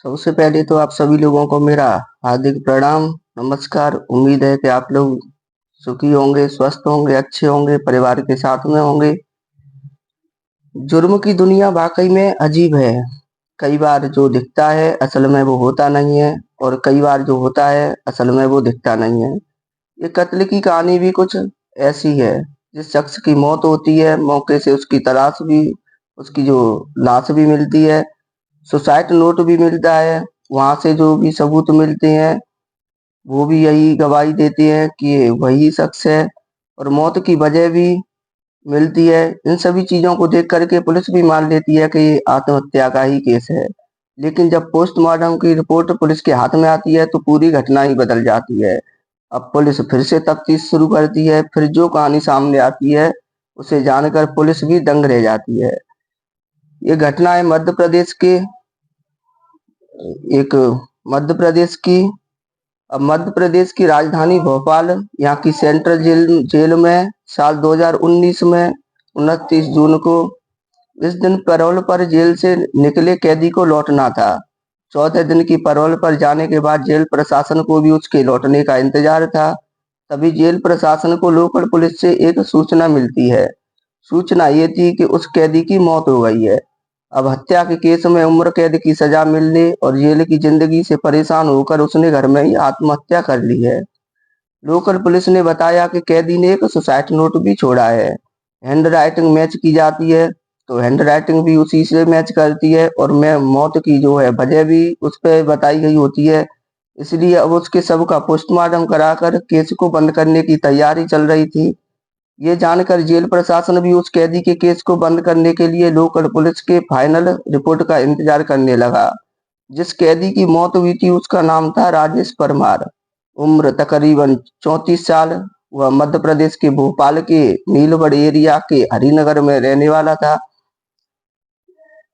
सबसे पहले तो आप सभी लोगों को मेरा हार्दिक प्रणाम, नमस्कार। उम्मीद है कि आप लोग सुखी होंगे, स्वस्थ होंगे, अच्छे होंगे, परिवार के साथ में होंगे। जुर्म की दुनिया वाकई में अजीब है। कई बार जो दिखता है असल में वो होता नहीं है, और कई बार जो होता है असल में वो दिखता नहीं है। ये कत्ल की कहानी भी कुछ ऐसी है। जिस शख्स की मौत होती है, मौके से उसकी तलाश भी, उसकी जो लाश भी मिलती है, सुसाइड नोट भी मिलता है। वहां से जो भी सबूत मिलते हैं वो भी यही गवाही देते हैं कि ये वही शख्स है, और मौत की वजह भी मिलती है। इन सभी चीजों को देख करके पुलिस भी मान लेती है कि ये आत्महत्या का ही केस है। लेकिन जब पोस्टमार्टम की रिपोर्ट पुलिस के हाथ में आती है तो पूरी घटना ही बदल जाती है। अब पुलिस फिर से तफ्तीश शुरू करती है। फिर जो कहानी सामने आती है उसे जानकर पुलिस भी दंग रह जाती है। ये घटना है एक मध्य प्रदेश की। अब मध्य प्रदेश की राजधानी भोपाल, यहाँ की सेंट्रल जेल जेल में साल 2019 में 29 जून को, इस दिन पैरोल पर जेल से निकले कैदी को लौटना था। 14 दिन की पैरोल पर जाने के बाद जेल प्रशासन को भी उसके लौटने का इंतजार था। तभी जेल प्रशासन को लोकल पुलिस से एक सूचना मिलती है। सूचना ये थी कि उस कैदी की मौत हो गई है। अब हत्या के केस में उम्र कैद की सजा मिलने और जेल की जिंदगी से परेशान होकर उसने घर में ही आत्महत्या कर ली है। लोकल पुलिस ने बताया कि कैदी ने एक सुसाइड नोट भी छोड़ा है। हैंड राइटिंग मैच की जाती है तो हैंड राइटिंग भी उसी से मैच करती है, और मैं मौत की जो है वजह भी उस पर बताई गई होती है। इसलिए अब उसके शव का पोस्टमार्टम कराकर केस को बंद करने की तैयारी चल रही थी। ये जानकर जेल प्रशासन भी उस कैदी के केस को बंद करने के लिए लोकल पुलिस के फाइनल रिपोर्ट का इंतजार करने लगा। जिस कैदी की मौत हुई थी उसका नाम था राजेश परमार। उम्र तकरीबन 34 साल। वह मध्य प्रदेश के भोपाल के नीलगढ़ एरिया के हरिनगर में रहने वाला था।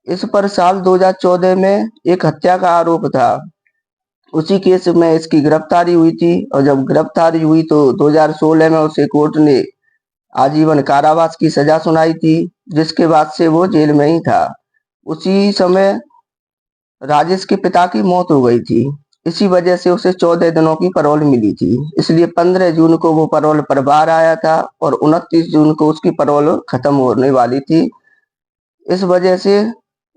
इस पर साल 2014 में एक हत्या का आरोप था। उसी केस में इसकी गिरफ्तारी हुई थी, और जब गिरफ्तारी हुई तो 2016 में उसे कोर्ट ने आजीवन कारावास की सजा सुनाई थी, जिसके बाद से वो जेल में ही था। उसी समय राजेश के पिता की मौत हो गई थी। इसी वजह से उसे 14 दिनों की पैरोल मिली थी। इसलिए 15 जून को वो पैरोल पर बाहर आया था, और 29 जून को उसकी पैरोल खत्म होने वाली थी। इस वजह से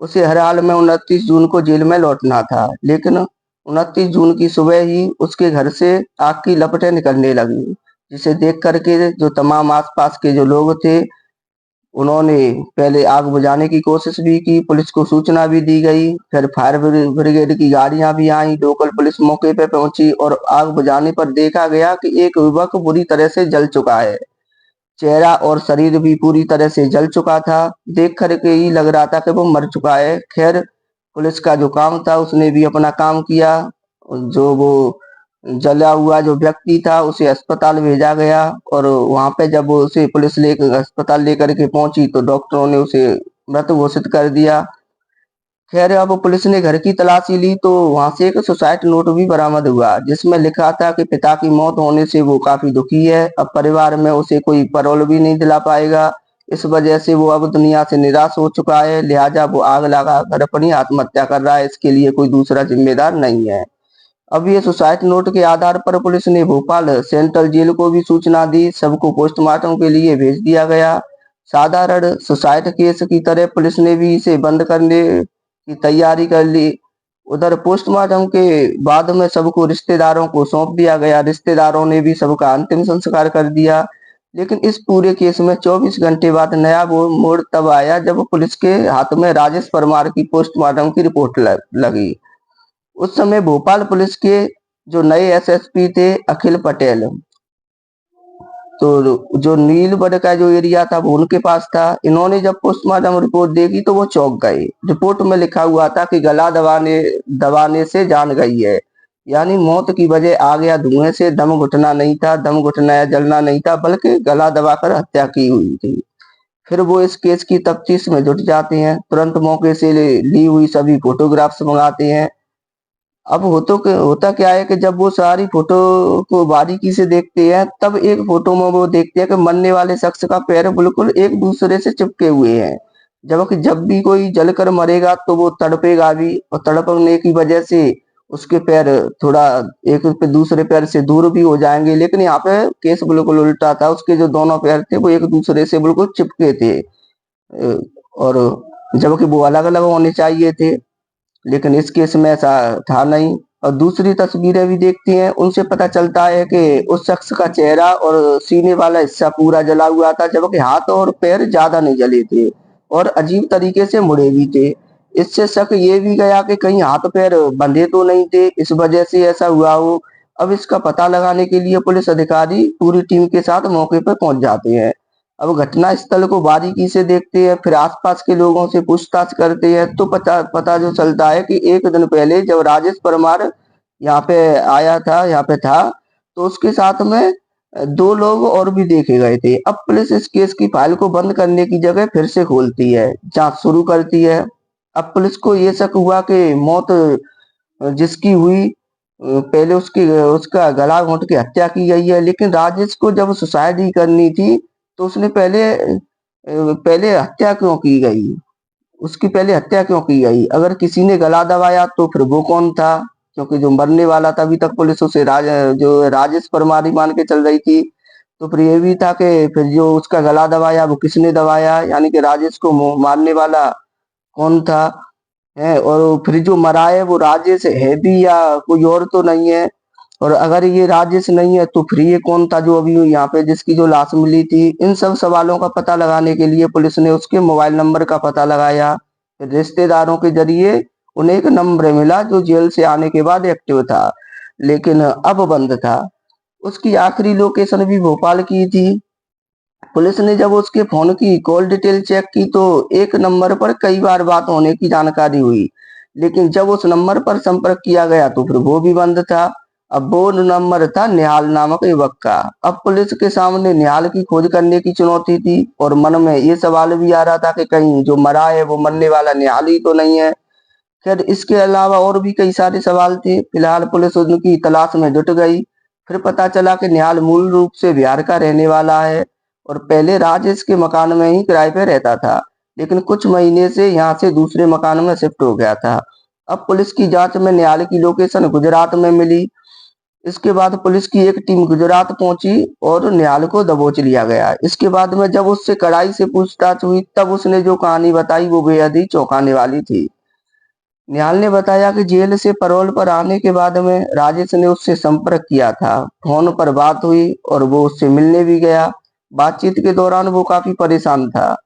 उसे हर हाल में 29 जून को जेल में लौटना था। लेकिन 29 जून की सुबह ही उसके घर से आग की लपटें निकलने लगी, जिसे देख करके जो तमाम आसपास के जो लोग थे उन्होंने पहले आग बुझाने की कोशिश भी की, पुलिस को सूचना भी दी गई। फिर फायर ब्रिगेड की गाड़ियां भी आई, लोकल पुलिस मौके पे पहुंची, और आग बुझाने पर देखा गया कि एक युवक बुरी तरह से जल चुका है। चेहरा और शरीर भी पूरी तरह से जल चुका था। देख करके ही लग रहा था कि वो मर चुका है। खैर, पुलिस का जो काम था उसने भी अपना काम किया। जो वो जला हुआ जो व्यक्ति था उसे अस्पताल भेजा गया, और वहां पे जब उसे पुलिस लेकर अस्पताल लेकर के पहुंची तो डॉक्टरों ने उसे मृत घोषित कर दिया। खैर, अब पुलिस ने घर की तलाशी ली तो वहां से एक सुसाइड नोट भी बरामद हुआ, जिसमें लिखा था कि पिता की मौत होने से वो काफी दुखी है। अब परिवार में उसे कोई पैरोल भी नहीं दिला पाएगा। इस वजह से वो अब दुनिया से निराश हो चुका है, लिहाजा वो आग लगा कर अपनी आत्महत्या कर रहा है। इसके लिए कोई दूसरा जिम्मेदार नहीं है। अब ये सुसाइड नोट के आधार पर पुलिस ने भोपाल सेंट्रल जेल को भी सूचना दी। सबको पोस्टमार्टम के लिए भेज दिया गया। साधारण सुसाइड केस की तरह पुलिस ने भी इसे बंद करने की तैयारी कर ली। उधर पोस्टमार्टम के बाद में सबको रिश्तेदारों को सौंप दिया गया। रिश्तेदारों ने भी सबका अंतिम संस्कार कर दिया। लेकिन इस पूरे केस में 24 घंटे बाद नया वो मोड़ तब आया जब पुलिस के हाथ में राजेश परमार की पोस्टमार्टम की रिपोर्ट लगी। उस समय भोपाल पुलिस के जो नए एसएसपी थे अखिल पटेल, तो जो नीलबढ़ का जो एरिया था वो उनके पास था। इन्होंने जब पोस्टमार्टम रिपोर्ट देखी तो वो चौंक गए। रिपोर्ट में लिखा हुआ था कि गला दबाने दबाने से जान गई है, यानी मौत की वजह आग या धुएं से, दम घुटना नहीं था। दम घुटना या जलना नहीं था, बल्कि गला दबाकर हत्या की हुई थी। फिर वो इस केस की तफ्तीश में जुट जाते हैं। तुरंत मौके से ली हुई सभी फोटोग्राफ्स मंगाते हैं। अब होता क्या है कि जब वो सारी फोटो को बारीकी से देखते हैं तब एक फोटो में वो देखते हैं कि मरने वाले शख्स का पैर बिल्कुल एक दूसरे से चिपके हुए हैं। जबकि जब भी कोई जलकर मरेगा तो वो तड़पेगा भी, और तड़पने की वजह से उसके पैर थोड़ा एक पे दूसरे पैर से दूर भी हो जाएंगे। लेकिन यहाँ पे केस बिल्कुल उल्टा था, उसके जो दोनों पैर थे वो एक दूसरे से बिल्कुल चिपके थे। और जबकि वो अलग अलग होने चाहिए थे, लेकिन इस केस में ऐसा था नहीं। और दूसरी तस्वीरें भी देखती हैं, उनसे पता चलता है कि उस शख्स का चेहरा और सीने वाला हिस्सा पूरा जला हुआ था, जबकि हाथ और पैर ज्यादा नहीं जले थे और अजीब तरीके से मुड़े भी थे। इससे शक ये भी गया कि कहीं हाथ पैर बंधे तो नहीं थे, इस वजह से ऐसा हुआ हो। अब इसका पता लगाने के लिए पुलिस अधिकारी पूरी टीम के साथ मौके पर पहुंच जाते हैं। अब घटना स्थल को बारीकी से देखते हैं, फिर आसपास के लोगों से पूछताछ करते हैं, तो पता पता जो चलता है कि एक दिन पहले जब राजेश परमार यहाँ पे आया था, यहाँ पे था, तो उसके साथ में दो लोग और भी देखे गए थे। अब पुलिस इस केस की फाइल को बंद करने की जगह फिर से खोलती है, जांच शुरू करती है। अब पुलिस को ये शक हुआ कि मौत जिसकी हुई पहले उसकी उसका गला घोंट के हत्या की गई है। लेकिन राजेश को जब सुसाइड ही करनी थी तो उसने पहले हत्या क्यों की गई, उसकी पहले हत्या क्यों की गई? अगर किसी ने गला दबाया तो फिर वो कौन था? क्योंकि जो मरने वाला था, अभी तक पुलिस उसे जो राजेश परमार मान के चल रही थी। तो फिर ये भी था कि फिर जो उसका गला दबाया वो किसने दबाया, यानी कि राजेश को मारने वाला कौन था है? और फिर जो मरा है वो राजेश है भी या कोई और तो नहीं है? और अगर ये राजेश नहीं है तो फिर ये कौन था जो अभी यहाँ पे जिसकी जो लाश मिली थी? इन सब सवालों का पता लगाने के लिए पुलिस ने उसके मोबाइल नंबर का पता लगाया। फिर रिश्तेदारों के जरिए उन्हें एक नंबर मिला जो जेल से आने के बाद एक्टिव था, लेकिन अब बंद था। उसकी आखिरी लोकेशन भी भोपाल की थी। पुलिस ने जब उसके फोन की कॉल डिटेल चेक की तो एक नंबर पर कई बार बात होने की जानकारी हुई, लेकिन जब उस नंबर पर संपर्क किया गया तो फिर वो भी बंद था। अब वो नंबर था निहाल नामक युवक का। अब पुलिस के सामने निहाल की खोज करने की चुनौती थी, और मन में ये सवाल भी आ रहा था कि कहीं जो मरा है वो मरने वाला निहाल ही तो नहीं है। खैर, इसके अलावा और भी कई सारे सवाल थे। फिलहाल पुलिस उनकी तलाश में जुट गई। फिर पता चला कि निहाल मूल रूप से बिहार का रहने वाला है और पहले राजेश के मकान में ही किराए पे रहता था, लेकिन कुछ महीने से यहाँ से दूसरे मकान में शिफ्ट हो गया था। अब पुलिस की जांच में निहाल की लोकेशन गुजरात में मिली। इसके बाद पुलिस की एक टीम गुजरात पहुंची और निहाल को दबोच लिया गया। इसके बाद में जब उससे कड़ाई से पूछताछ हुई तब उसने जो कहानी बताई वो बेहद ही चौंकाने वाली थी। निहाल ने बताया कि जेल से पैरोल पर आने के बाद में राजेश ने उससे संपर्क किया था, फोन पर बात हुई और वो उससे मिलने भी गया। बातचीत के दौरान वो काफी परेशान था,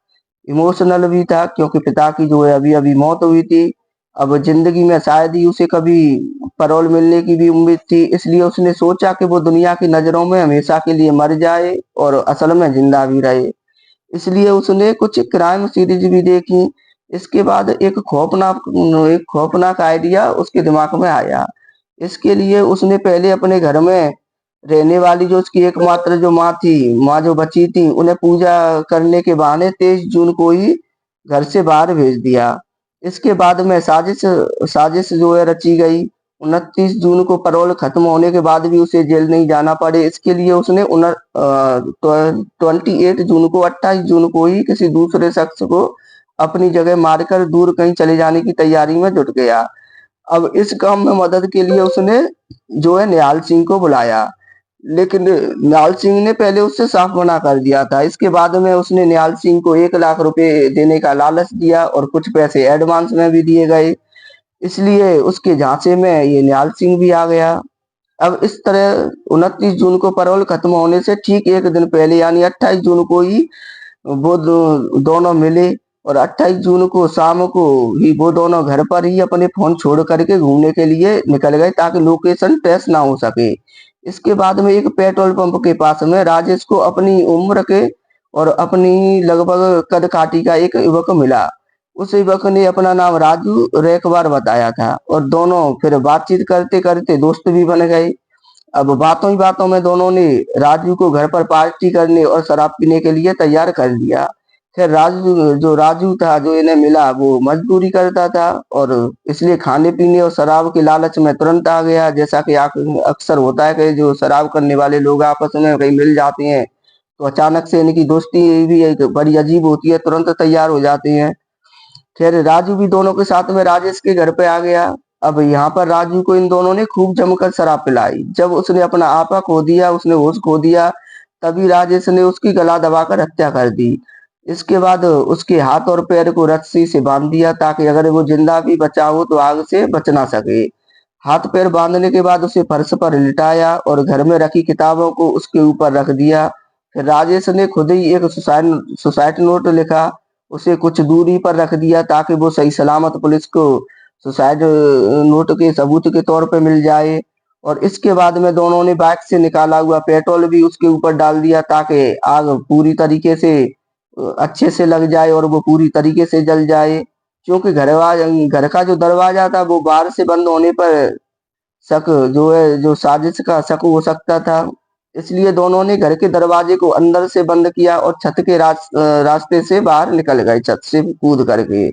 इमोशनल भी था, क्योंकि पिता की जो है अभी अभी मौत हुई थी। अब जिंदगी में शायद ही उसे कभी पैरोल मिलने की भी उम्मीद थी, इसलिए उसने सोचा कि वो दुनिया की नजरों में हमेशा के लिए मर जाए और असल में जिंदा भी रहे। इसलिए उसने कुछ क्राइम सीरीज भी देखी। इसके बाद एक खौफनाक आइडिया उसके दिमाग में आया। इसके लिए उसने पहले अपने घर में रहने वाली जो उसकी एकमात्र जो माँ थी, माँ जो बची थी, उन्हें पूजा करने के बहाने 23 जून को ही घर से बाहर भेज दिया। इसके बाद में साजिश साजिश जो है रची गई। 29 जून को पैरोल खत्म होने के बाद भी उसे जेल नहीं जाना पड़े, इसके लिए उसने 28 जून को 28 जून को ही किसी दूसरे शख्स को अपनी जगह मारकर दूर कहीं चले जाने की तैयारी में जुट गया। अब इस काम में मदद के लिए उसने जो है निहाल सिंह को बुलाया, लेकिन निहाल सिंह ने पहले उससे साफ मना कर दिया था। इसके बाद में उसने निहाल सिंह को 1 लाख रुपए देने का लालच दिया और कुछ पैसे एडवांस में भी दिए गए। इसलिए उसके झांसे में ये निहाल सिंह भी आ गया। अब इस तरह 29 जून को पैरोल खत्म होने से ठीक एक दिन पहले यानी 28 जून को ही वो दोनों मिले, और 28 जून को शाम को ही वो दोनों घर पर ही अपने फोन छोड़ करके घूमने के लिए निकल गए ताकि लोकेशन ट्रेस ना हो सके। इसके बाद में एक पेट्रोल पंप के पास में राजेश को अपनी उम्र के और अपनी लगभग कद काठी का एक युवक मिला। उस युवक ने अपना नाम राजू रेखवार बताया था और दोनों फिर बातचीत करते करते दोस्त भी बन गए। अब बातों ही बातों में दोनों ने राजू को घर पर पार्टी करने और शराब पीने के लिए तैयार कर दिया। फिर राजू था जो इन्हें मिला वो मजदूरी करता था और इसलिए खाने पीने और शराब के लालच में तुरंत आ गया। जैसा कि अक्सर होता है कि जो शराब करने वाले लोग आपस में कहीं मिल जाते हैं तो अचानक से इनकी दोस्ती भी एक बड़ी अजीब होती है, तुरंत तैयार हो जाते हैं। खैर राजू भी दोनों के साथ में राजेश के घर पे आ गया। अब यहाँ पर राजू को इन दोनों ने खूब जमकर शराब पिलाई। जब उसने अपना आपा खो दिया, उसने होश खो दिया, तभी राजेश ने उसकी गला दबाकर हत्या कर दी। इसके बाद उसके हाथ और पैर को रस्सी से बांध दिया ताकि अगर वो जिंदा भी बचा हो तो आग से बच ना सके। हाथ पैर बांधने के बाद उसे फर्श पर लिटाया और घर में रखी किताबों को उसके ऊपर रख दिया। फिर राजेश ने खुद ही एक सुसाइड सुसाइड नोट लिखा, उसे कुछ दूरी पर रख दिया ताकि वो सही सलामत पुलिस को सुसाइड नोट के सबूत के तौर पे मिल जाए। और इसके बाद में दोनों ने बाइक से निकाला हुआ पेट्रोल भी उसके ऊपर डाल दिया ताकि आग पूरी तरीके से अच्छे से लग जाए और वो पूरी तरीके से जल जाए। क्योंकि घर का जो दरवाजा था वो बाहर से बंद होने पर शक जो है जो साजिश का शक हो सकता था। इसलिए दोनों ने घर के दरवाजे को अंदर से बंद किया और छत के रास्ते से बाहर निकल गए, छत से कूद करके।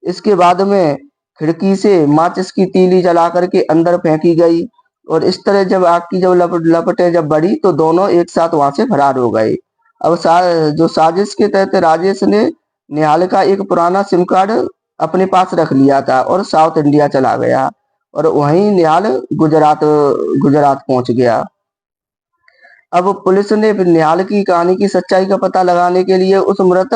इसके बाद में खिड़की से माचिस की तीली जला करके अंदर फेंकी गई। और इस तरह जब आग की जब लपटें जब बढ़ी तो दोनों एक साथ वहां से फरार हो गए। अब जो साजिश के तहत राजेश ने निहाल का एक पुराना सिम कार्ड अपने पास रख लिया था और साउथ इंडिया चला गया। और वहीं निहाल गुजरात गुजरात पहुंच गया। अब पुलिस ने फिर निहाल की कहानी की सच्चाई का पता लगाने के लिए उस मृत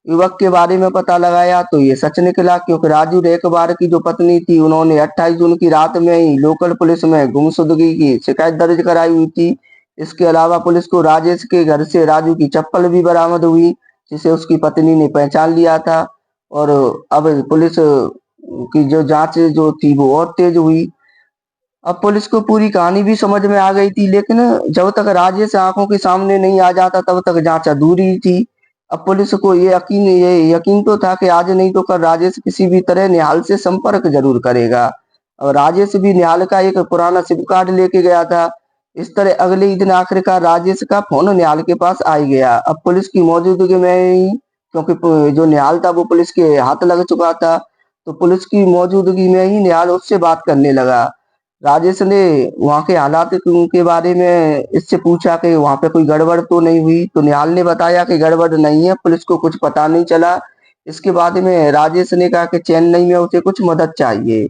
युवक के बारे में पता लगाया तो ये सच निकला, क्योंकि राजू रेकबार की जो पत्नी थी उन्होंने 28 जून की रात में ही लोकल पुलिस में गुमशुदगी की शिकायत दर्ज कराई हुई थी। इसके अलावा पुलिस को राजेश के घर से राजू की चप्पल भी बरामद हुई, जिसे उसकी पत्नी ने पहचान लिया था। और अब पुलिस की जो जांच जो थी वो और तेज हुई। अब पुलिस को पूरी कहानी भी समझ में आ गई थी, लेकिन जब तक राजेश आंखों के सामने नहीं आ जाता तब तक जांच अधूरी थी। अब पुलिस को ये यकीन तो था कि आज नहीं तो कल राजेश किसी भी तरह निहाल से संपर्क जरूर करेगा। और राजेश भी निहाल का एक पुराना सिम कार्ड लेके गया था। इस तरह अगले ही दिन आखिरकार राजेश का फोन निहाल के पास आ ही गया। अब पुलिस की मौजूदगी में ही, क्योंकि जो निहाल था वो पुलिस के हाथ लग चुका था, तो पुलिस की मौजूदगी में ही निहाल उससे बात करने लगा। राजेश ने वहाँ के हालात के बारे में इससे पूछा कि वहाँ पे कोई गड़बड़ तो नहीं हुई, तो निहाल ने बताया कि गड़बड़ नहीं है, पुलिस को कुछ पता नहीं चला। इसके बाद में राजेश ने कहा कि चेन्नई में उसे कुछ मदद चाहिए,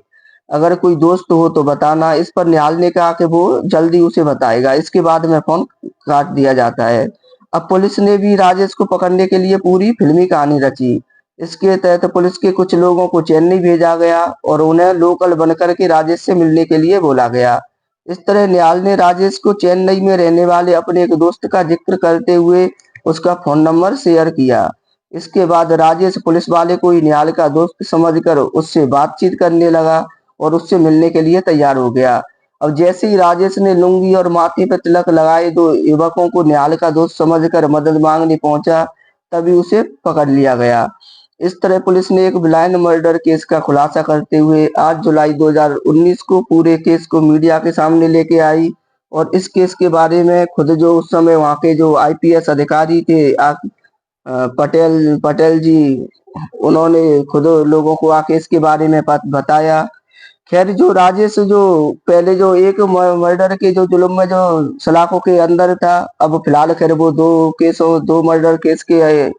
अगर कोई दोस्त हो तो बताना। इस पर निहाल ने कहा कि वो जल्दी उसे बताएगा। इसके बाद में फोन काट दिया जाता है। अब पुलिस ने भी राजेश को पकड़ने के लिए पूरी फिल्मी कहानी रची। इसके तहत पुलिस के कुछ लोगों को चेन्नई भेजा गया और उन्हें लोकल बनकर के राजेश से मिलने के लिए बोला गया। इस तरह निहाल ने राजेश को चेन्नई में रहने वाले अपने एक दोस्त का जिक्र करते हुए उसका फोन नंबर शेयर किया। इसके बाद राजेश पुलिस वाले को ही निहाल का दोस्त समझकर उससे बातचीत करने लगा और उससे मिलने के लिए तैयार हो गया। अब जैसे ही राजेश ने लुंगी और माथे पर तिलक लगाए दो युवकों को निहाल का दोस्त समझकर मदद मांगने पहुंचा, तभी उसे पकड़ लिया गया। इस तरह पुलिस ने एक ब्लाइंड मर्डर केस का खुलासा करते हुए 8 जुलाई 2019 को पूरे केस को मीडिया के सामने लेके आई। और इस केस के बारे में खुद जो उस समय वहाँ के जो आईपीएस अधिकारी थे पटेल पटेल जी, उन्होंने खुद लोगों को आके इसके बारे में बताया। खैर जो राजेश जो पहले जो एक मर्डर के जो जुल्म में जो सलाखों के अंदर था, अब फिलहाल खैर वो दो मर्डर केस के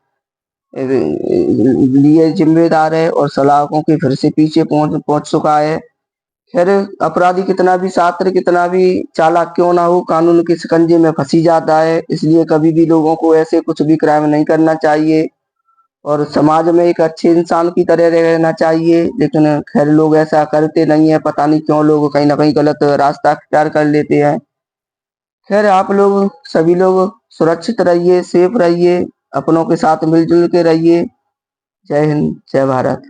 लिए जिम्मेदार है और सलाखों के फिर से पीछे पहुंच पहुंच चुका है। खैर अपराधी कितना भी शातिर कितना भी चालाक क्यों ना हो, कानून के शिकंजे में फंसी जाता है। इसलिए कभी भी लोगों को ऐसे कुछ भी क्राइम नहीं करना चाहिए और समाज में एक अच्छे इंसान की तरह रहना चाहिए। लेकिन खैर लोग ऐसा करते नहीं है, पता नहीं क्यों लोग कहीं ना कहीं गलत रास्ता अख्तियार कर लेते हैं। खैर आप लोग सभी लोग सुरक्षित रहिए, सेफ रहिए, अपनों के साथ मिलजुल के रहिए। जय हिंद, जय भारत।